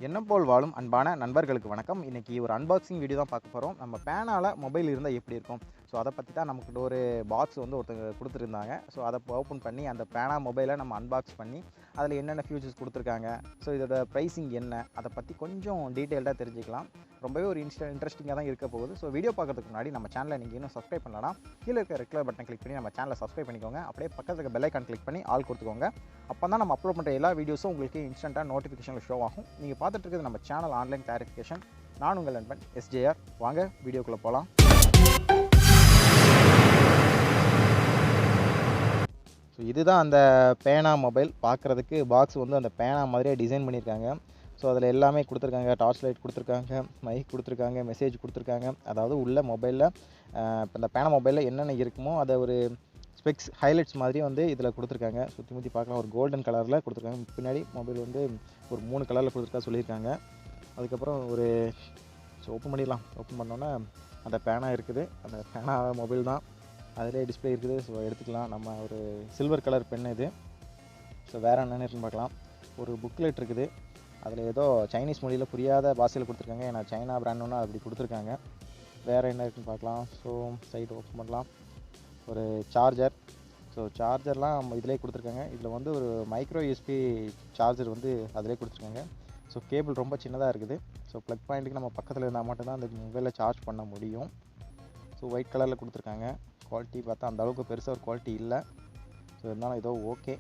என்ன போல் வாழும் அன்பான நண்பர்களுக்கு வணக்கம். இன்றைக்கி ஒரு அன்பாக்சிங் வீடியோ தான் பார்க்க போகிறோம். நம்ம பேனால் மொபைல் இருந்தால் எப்படி இருக்கும், ஸோ அதை பற்றி தான் நமக்கு ஒரு பாக்ஸ் வந்து ஒருத்தங்க கொடுத்துருந்தாங்க. ஸோ அதை ஓப்பன் பண்ணி அந்த பேனா மொபைலை நம்ம அன்பாக்ஸ் பண்ணி அதில் என்னென்ன ஃபியூச்சர்ஸ் கொடுத்துருக்காங்க, ஸோ இதோட ப்ரைஸிங் என்ன, அதை பற்றி கொஞ்சம் டீட்டெயில்டாக தெரிஞ்சுக்கலாம். ரொம்பவே ஒரு இன்ட்ரெஸ்டிங்காக தான் இருக்க போகுது. ஸோ வீடியோ பார்க்கறதுக்கு முன்னாடி நம்ம சேனலை நீங்கள் இன்னும் சப்ஸ்கிரைப் பண்ணலாம், கீழே இருக்க ரெட் கலர் பட்டன் கிளிக் பண்ணி நம்ம சேனலை சப்ஸ்கிரைப் பண்ணிக்கோங்க. அப்படியே பக்கத்தில் இருக்க பெல் ஐக்கான் கிளிக் பண்ணி ஆல் கொடுத்துக்கோங்க. அப்போ தான் நம்ம அப்லோட் பண்ணுற எல்லா வீடியோஸும் உங்களுக்கு இன்ஸ்டண்ட்டாக நோட்டிஃபிகேஷனில் ஷோ ஆகும். நீங்கள் பார்த்துட்டு இருக்கிறது நம்ம சேனல் ஆன்லைன் கிளாரிஃபிகேஷன். நான் உங்கள் நண்பன் S.J.Ram. வாங்க வீடியோக்குள்ளே போகலாம். ஸோ இதுதான் அந்த பேனா மொபைல். பார்க்குறதுக்கு பாக்ஸ் வந்து அந்த பேனா மாதிரியே டிசைன் பண்ணியிருக்காங்க. ஸோ அதில் எல்லாமே கொடுத்துருக்காங்க. டார்ச் லைட் கொடுத்துருக்காங்க, மைக் கொடுத்துருக்காங்க, மெசேஜ் கொடுத்துருக்காங்க. அதாவது உள்ள மொபைலில் இப்போ இந்த பேனா மொபைலில் என்னென்ன இருக்குமோ அதை ஒரு ஸ்பெக்ஸ் ஹைலைட்ஸ் மாதிரி வந்து இதில் கொடுத்துருக்காங்க. சுற்றி முற்றி பார்க்கலாம், ஒரு கோல்டன் கலரில் கொடுத்துருக்காங்க. பின்னாடி மொபைல் வந்து ஒரு 3 கலரில் கொடுத்துருக்கா சொல்லியிருக்காங்க. அதுக்கப்புறம் ஒரு ஓப்பன் பண்ணிடலாம். ஓப்பன் பண்ணோன்னே அந்த பேனா இருக்குது. அந்த பேனா மொபைல் தான், அதிலே டிஸ்பிளே இருக்குது. ஸோ எடுத்துக்கலாம். நம்ம ஒரு சில்வர் கலர் பென் இது. ஸோ வேறு என்னென்னு இருக்குன்னு பார்க்கலாம். ஒரு புக்லெட் இருக்குது. அதில் ஏதோ சைனீஸ் மொழியில் புரியாத பாஷையில் கொடுத்துருக்காங்க. ஏன்னா சைனா பிராண்டோன்னா அப்படி கொடுத்துருக்காங்க. வேறு என்ன இருக்குன்னு பார்க்கலாம். ஸோ சைடு ஓப்பன் பண்ணலாம். ஒரு சார்ஜர். ஸோ சார்ஜர்லாம் இதிலே கொடுத்துருக்காங்க. இதில் வந்து ஒரு மைக்ரோ யூஎஸ்பி சார்ஜர் வந்து அதிலே கொடுத்துருக்காங்க. ஸோ கேபிள் ரொம்ப சின்னதாக இருக்குது. ஸோ ப்ளக் பாயிண்ட்டுக்கு நம்ம பக்கத்தில் இருந்தால் மட்டும்தான் அந்த மொபைலில் சார்ஜ் பண்ண முடியும். ஸோ ஒயிட் கலரில் கொடுத்துருக்காங்க. குவாலிட்டி பார்த்தா அந்த அளவுக்கு பெருசாக ஒரு குவாலிட்டி இல்லை. ஸோ இருந்தாலும் ஏதோ ஓகே,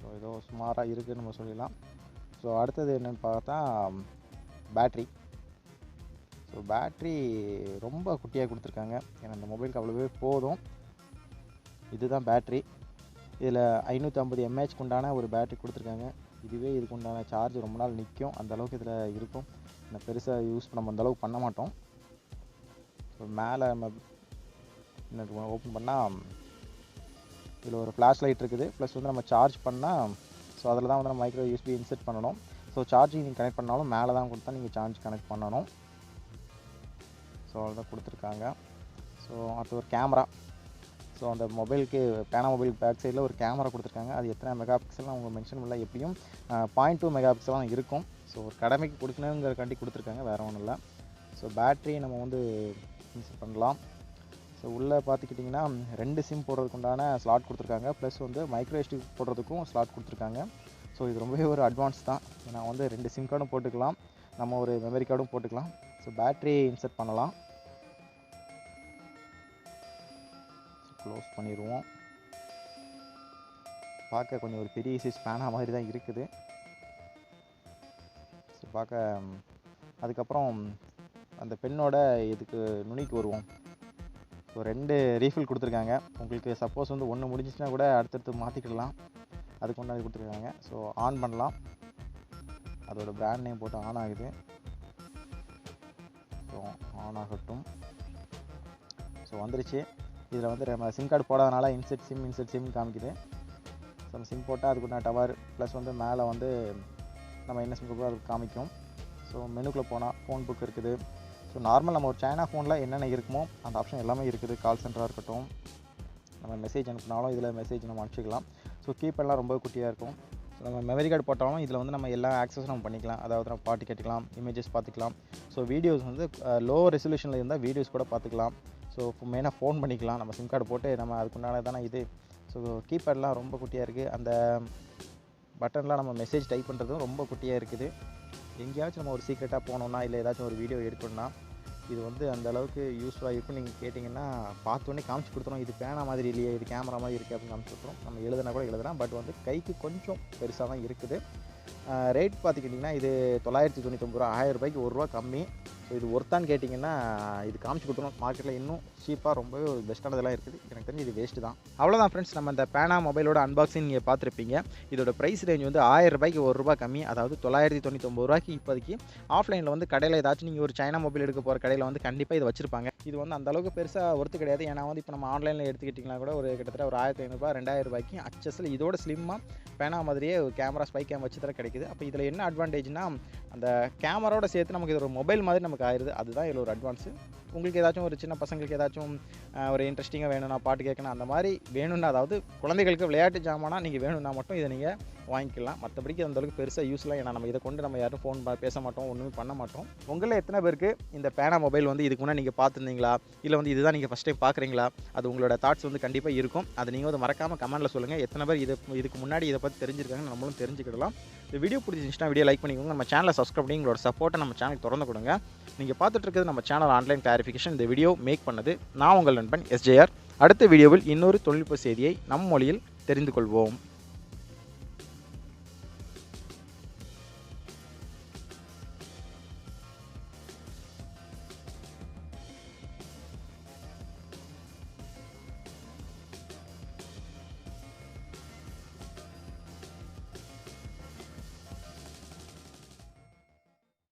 ஸோ ஏதோ சுமாராக இருக்குதுன்னு நம்ம சொல்லிடலாம். ஸோ அடுத்தது என்னென்னு பார்த்தா பேட்ரி. ஸோ பேட்ரி ரொம்ப குட்டியாக கொடுத்துருக்காங்க. ஏன்னா இந்த மொபைலுக்கு அவ்வளோவே போதும். இதுதான் பேட்ரி. இதில் 550 mAh உண்டான ஒரு பேட்ரி கொடுத்துருக்காங்க. இதுவே இதுக்கு உண்டான சார்ஜ் ரொம்ப நாள் நிற்கும், அந்தளவுக்கு இதில் இருக்கும். நான் பெருசாக யூஸ் நம்ம அந்தளவுக்கு பண்ண மாட்டோம். ஸோ மேலே நம்ம ஓப்பன் பண்ணால் இதில் ஒரு ஃப்ளாஷ் லைட் இருக்குது. ப்ளஸ் வந்து நம்ம சார்ஜ் பண்ணால் ஸோ அதில் தான் வந்து நம்ம மைக்ரோ யூஎஸ்பி இன்செர்ட் பண்ணணும். ஸோ சார்ஜிங் நீங்கள் கனெக்ட் பண்ணாலும் மேலே தான் கொடுத்தா நீங்கள் சார்ஜ் கனெக்ட் பண்ணணும். ஸோ அவ்வளோதான் கொடுத்துருக்காங்க. ஸோ அடுத்து ஒரு கேமரா. ஸோ அந்த மொபைலுக்கு பேனா மொபைலுக்கு பேக் சைடில் ஒரு கேமரா கொடுத்துருக்காங்க. அது எத்தனை மெகா பிக்சல்லாம் அவங்க மென்ஷன் பண்ணல, எப்படியும் 0.2 மெகா பிக்சலாம் இருக்கும். ஸோ ஒரு கடமைக்கு கொடுக்கணுங்கிறக்காண்டி கொடுத்துருக்காங்க, வேறு ஒன்றும் இல்லை. ஸோ பேட்ரி நம்ம வந்து இன்செர்ட் பண்ணலாம். ஸோ உள்ளே பார்த்துக்கிட்டிங்கன்னா 2 சிம் போடுறதுக்கு உண்டான ஸ்லாட் கொடுத்துருக்காங்க. ப்ளஸ் வந்து மைக்ரோ எஸ்டி போடுறதுக்கும் ஸ்லாட் கொடுத்துருக்காங்க. ஸோ இது ரொம்பவே ஒரு அட்வான்ஸ் தான். ஏன்னா வந்து 2 சிம் கார்டும் போட்டுக்கலாம், நம்ம ஒரு மெமரி கார்டும் போட்டுக்கலாம். ஸோ பேட்ரி இன்செர்ட் பண்ணலாம். க்ளோஸ் பண்ணிடுவோம். பார்க்க கொஞ்சம் ஒரு பெரிய சைஸ் பேனா மாதிரி தான் இருக்குது. ஸோ பார்க்க அதுக்கப்புறம் அந்த பெண்ணோட இதுக்கு நுனிக்கு வருவோம். ஸோ 2 ரீஃபில் கொடுத்துருக்காங்க. உங்களுக்கு சப்போஸ் வந்து 1 முடிஞ்சிச்சுன்னா கூட அடுத்தடுத்து மாற்றிக்கிடலாம், அதுக்கு ஒன்று கொடுத்துருக்காங்க. ஸோ ஆன் பண்ணலாம். அதோட பிராண்ட் நேம் போட்டு ஆன் ஆகுது. ஸோ ஆன் ஆகட்டும். ஸோ வந்துருச்சு. இதில் வந்து நம்ம சிம் கார்டு போடாதனால இன்செர்ட் சிம் காமிக்குது. ஸோ நம்ம சிம் போட்டால் அதுக்குள்ள டவர் ப்ளஸ் வந்து மேலே வந்து நம்ம என்ன சிம் இருக்கோ அது காமிக்கும். ஸோ மெனுக்குள்ளே போனால் ஃபோன் புக் இருக்குது. ஸோ நார்மல் நம்ம ஒரு சைனா ஃபோனில் என்னென்ன இருக்குமோ அந்த ஆப்ஷன் எல்லாமே இருக்குது. கால் சென்டராக இருக்கட்டும், நம்ம மெசேஜ் அனுப்பினாலும் இதில் மெசேஜ் நம்ம அனுப்பிச்சிக்கலாம். ஸோ கீப்பெல்லாம் ரொம்ப குட்டியாக இருக்கும். ஸோ நம்ம மெமரி கார்டு போட்டாலும் இதில் வந்து நம்ம எல்லா ஆக்சஸும் நம்ம பண்ணிக்கலாம். அதாவது நம்ம பாட்டு கேட்டுக்கலாம், இமேஜஸ் பார்த்துக்கலாம். ஸோ வீடியோஸ் வந்து லோ ரெசல்யூஷனில் இருந்தால் வீடியோஸ் கூட பார்த்துக்கலாம். ஸோ மெயினாக ஃபோன் பண்ணிக்கலாம். நம்ம சிம் கார்டு போட்டு நம்ம அதுக்குண்டான தானே இது. ஸோ கீபேட்லாம் ரொம்ப குட்டியாக இருக்குது. அந்த பட்டன்லாம் நம்ம மெசேஜ் டைப் பண்ணுறதும் ரொம்ப குட்டியாக இருக்குது. எங்கேயாச்சும் நம்ம ஒரு சீக்ரெட்டாக போனோம்னா இல்லை ஏதாச்சும் ஒரு வீடியோ எடுக்கணும்னா இது வந்து அந்த அளவுக்கு யூஸ்ஃபுல்லாக இருக்குன்னு நீங்கள் கேட்டிங்கன்னா பார்த்தோன்னே காமிச்சு கொடுத்துரும். இது பேனா மாதிரி இல்லையே, இது கேமரா மாதிரி இருக்குது அப்படின்னு காமிச்சு கொடுத்துரும். நம்ம எழுதுனா கூட எழுதலாம், பட் வந்து கைக்கு கொஞ்சம் பெருசாக தான் இருக்குது. ரேட் பார்த்துக்கிட்டிங்கன்னா இது 999 ரூபா, 1000 ரூபாய்க்கு ₹1 கம்மி. ஸோ இது ஒர்த்தான்னு கேட்டிங்கன்னா இது காமிச்சு கொடுத்துரும். மார்க்கெட்டில் இன்னும் சீப்பாக ரொம்பவே ஒரு பெஸ்ட்டானதெல்லாம் இருக்குது. எனக்கு தெரிஞ்சு இது வேஸ்ட்டு தான். அவ்வளோதான் ஃப்ரெண்ட்ஸ், நம்ம இந்த பேனா மொபைலோட அன்பாக்சிங் நீங்கள் பார்த்துருப்பீங்க. இதோட ப்ரைஸ் ரேஞ்ச் வந்து 1000 ரூபாய்க்கு ₹1 கம்மி, அதாவது 999 ரூபாய்க்கு. இப்போதைக்கு ஆஃப்லைனில் வந்து கடையில் ஏதாச்சும் நீங்கள் ஒரு சைனா மொபைல் எடுக்க போகிற கடையில் வந்து கண்டிப்பாக இது வச்சுருப்பாங்க. இது வந்து அந்தளவுக்கு பெருசாக ஒர்த்து கிடையாது. ஏன்னா வந்து இப்போ நம்ம ஆன்லைனில் எடுத்துக்கிட்டிங்கன்னா கூட ஒரு கிட்டத்தட்ட ஒரு 1500 ரூபா 2000 ரூபாய்க்கு அச்சஸில் இதோட ஸ்லிம்மாக பேனா மாதிரியே ஒரு கேமரா ஸ்பை கேம் வச்சு தர கிடைக்குது. அப்போ இதில் என்ன அட்வான்டேஜ்னா அந்த கேமராவோட சேர்த்து நமக்கு இது ஒரு மொபைல் மாதிரி நமக்கு ஆயிடுது. அதுதான் இதில் ஒரு அட்வான்ஸு. உங்களுக்கு ஏதாச்சும் ஒரு சின்ன பசங்களுக்கு ஏதாச்சும் ஒரு இன்ட்ரெஸ்டிங்காக வேணும்னா பாட்டு கேட்கணும் அந்த மாதிரி வேணும்னா, அதாவது குழந்தைகளுக்கு விளையாட்டு ஜாமானா நீங்கள் வேணும்னா மட்டும் இதை நீங்கள் வாங்கிக்கலாம். மற்றபடிக்கு அந்தளவுக்கு பெருசாக யூஸ்லாம், ஏன்னா நம்ம இதை கொண்டு நம்ம யாரும் ஃபோன் பேச மாட்டோம், ஒன்றுமே பண்ண மாட்டோம். உங்களில் எத்தனை பேருக்கு இந்த பேனா மொபைல் வந்து இதுக்கு முன்னாடி நீங்கள் பார்த்துருந்தீங்களா, இல்லை வந்து இதுதான் நீங்கள் ஃபஸ்ட் டைம் பார்க்குறீங்களா? அது உங்களோட தாட்ஸ் வந்து கண்டிப்பாக இருக்கும். அதை நீங்கள் வந்து மறக்காமல் கமெண்ட்டில் சொல்லுங்கள். எத்தனை பேர் இதுக்கு முன்னாடி இதை பற்றி தெரிஞ்சிருக்காங்கன்னு நம்மளும் தெரிஞ்சுக்கிடலாம். இந்த வீடியோ பிடிச்சிருந்துச்சுன்னா வீடியோ லைக் பண்ணிக்கோங்க. நம்ம சேனலை சப்ஸ்கிரைப் பண்ணி உங்களோட சப்போர்ட்டை நம்ம சேனலுக்கு திறந்து கொடுங்க. நீங்கள் பார்த்துட்டு இருக்கிறது நம்ம சேனல் ஆன்லைன் கிளாரிஃபிகேஷன். இந்த வீடியோ மேக் பண்ணது நான் உங்கள் நண்பன் S.J.R. அடுத்த வீடியோவில் இன்னொரு தொழில்நுட்ப செய்தியை நம் மொழியில் தெரிந்து கொள்வோம்.